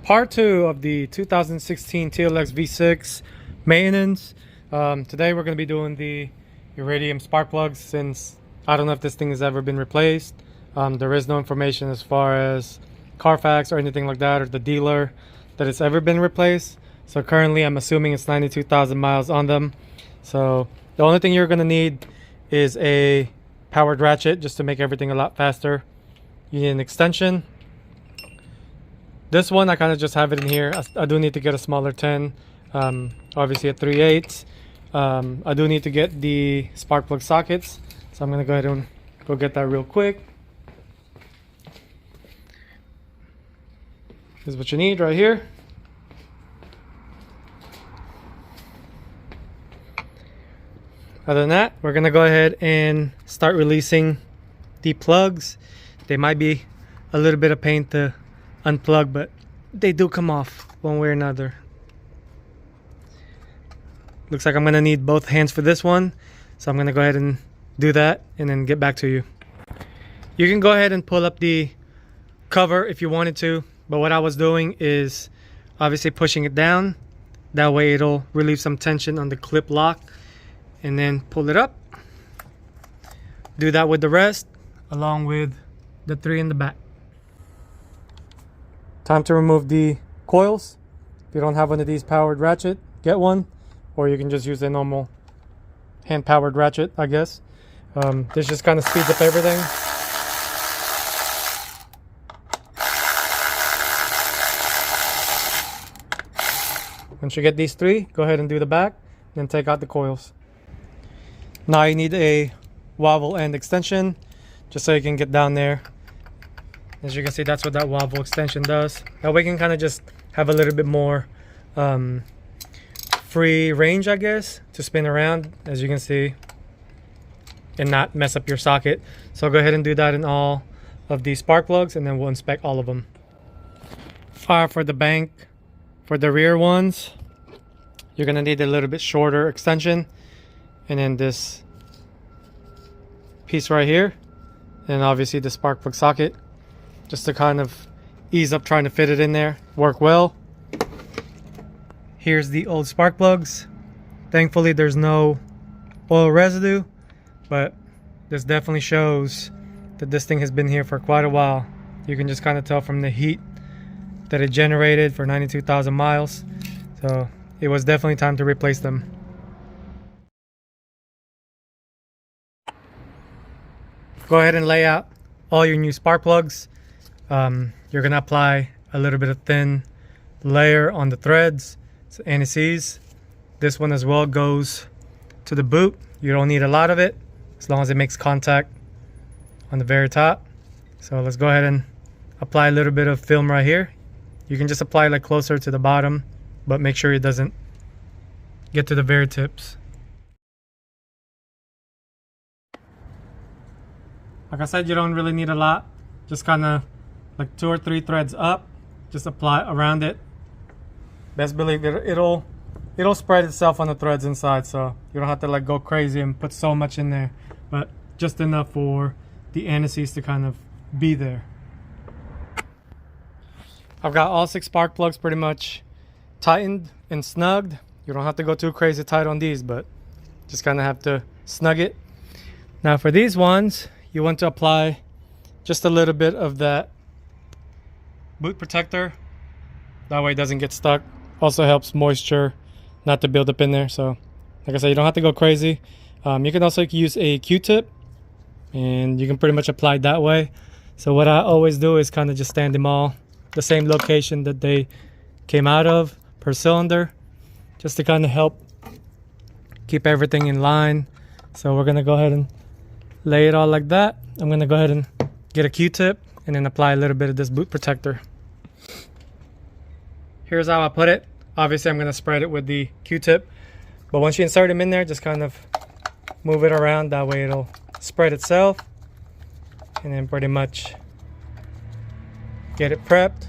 part 2 of the 2016 TLX V6 maintenance. Today we're going to be doing the iridium spark plugs, since I don't know if this thing has ever been replaced. There is no information as far as Carfax or anything like that, or the dealer, that it's ever been replaced. So currently I'm assuming it's 92,000 miles on them. So the only thing you're going to need is a powered ratchet, just to make everything a lot faster. You need an extension. This one I kind of just have it in here. I do need to get a smaller 10, obviously a 3/8. I do need to get the spark plug sockets, so I'm gonna go ahead and go get that real quick. This is what you need right here. Other than that, we're gonna go ahead and start releasing the plugs. They might be a little bit of pain to unplug, but they do come off one way or another. Looks like I'm gonna need both hands for this one, so I'm gonna go ahead and do that and then get back to you. You can go ahead and pull up the cover if you wanted to, but what I was doing is obviously pushing it down. That way it'll relieve some tension on the clip lock, and then pull it up. Do that with the rest, along with the 3 in the back. Time to remove the coils. If you don't have one of these powered ratchet, get one, or you can just use a normal hand powered ratchet, I guess. This just kind of speeds up everything. Once you get these 3, go ahead and do the back, then take out the coils. Now you need a wobble end extension, just so you can get down there. As you can see, that's what that wobble extension does. That way you can kind of just have a little bit more free range, I guess, to spin around, as you can see, and not mess up your socket. So go ahead and do that in all of these spark plugs, and then we'll inspect all of them. For the bank, for the rear ones, you're gonna need a little bit shorter extension, and then this piece right here, and obviously the spark plug socket, just to kind of ease up trying to fit it in there. Work well. Here's the old spark plugs. Thankfully there's no oil residue, but this definitely shows that this thing has been here for quite a while. You can just kind of tell from the heat that it generated for 92,000 miles. So it was definitely time to replace them. Go ahead and lay out all your new spark plugs. You're gonna apply a little bit of thin layer on the threads, so anti-seize. This one as well goes to the boot. You don't need a lot of it, as long as it makes contact on the very top. So let's go ahead and apply a little bit of film right here. You can just apply like closer to the bottom, but make sure it doesn't get to the very tips. Like I said, you don't really need a lot. Just kind of like 2 or 3 threads up. Just apply around it. Best believe it'll spread itself on the threads inside, so you don't have to like go crazy and put so much in there, but just enough for the anti-seize to kind of be there. I've got all 6 spark plugs pretty much tightened and snugged. You don't have to go too crazy tight on these, but just kind of have to snug it. Now for these ones, you want to apply just a little bit of that boot protector. That way it doesn't get stuck. Also helps moisture not to build up in there. So like I said, you don't have to go crazy. You can also use a Q-tip, and you can pretty much apply it that way. So what I always do is kind of just stand them all the same location that they came out of per cylinder, just to kind of help keep everything in line. So we're gonna go ahead and lay it all like that. I'm gonna go ahead and get a Q-tip and then apply a little bit of this boot protector. Here's how I put it. Obviously I'm gonna spread it with the Q-tip, but once you insert them in there, just kind of move it around. That way it'll spread itself, and then pretty much get it prepped.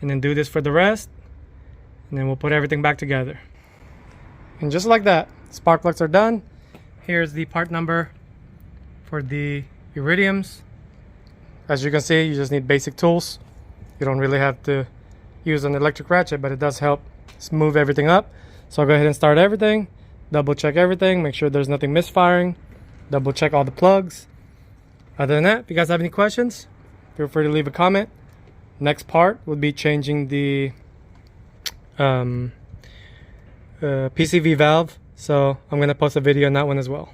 And then do this for the rest, and then we'll put everything back together. And just like that, spark plugs are done. Here's the part number for the iridiums. As you can see, you just need basic tools. You don't really have to use an electric ratchet, but it does help smooth everything up. So I'll go ahead and start everything, double check everything, make sure there's nothing misfiring, double check all the plugs. Other than that, if you guys have any questions, feel free to leave a comment. Next part would be changing the PCV valve. So I'm going to post a video on that one as well.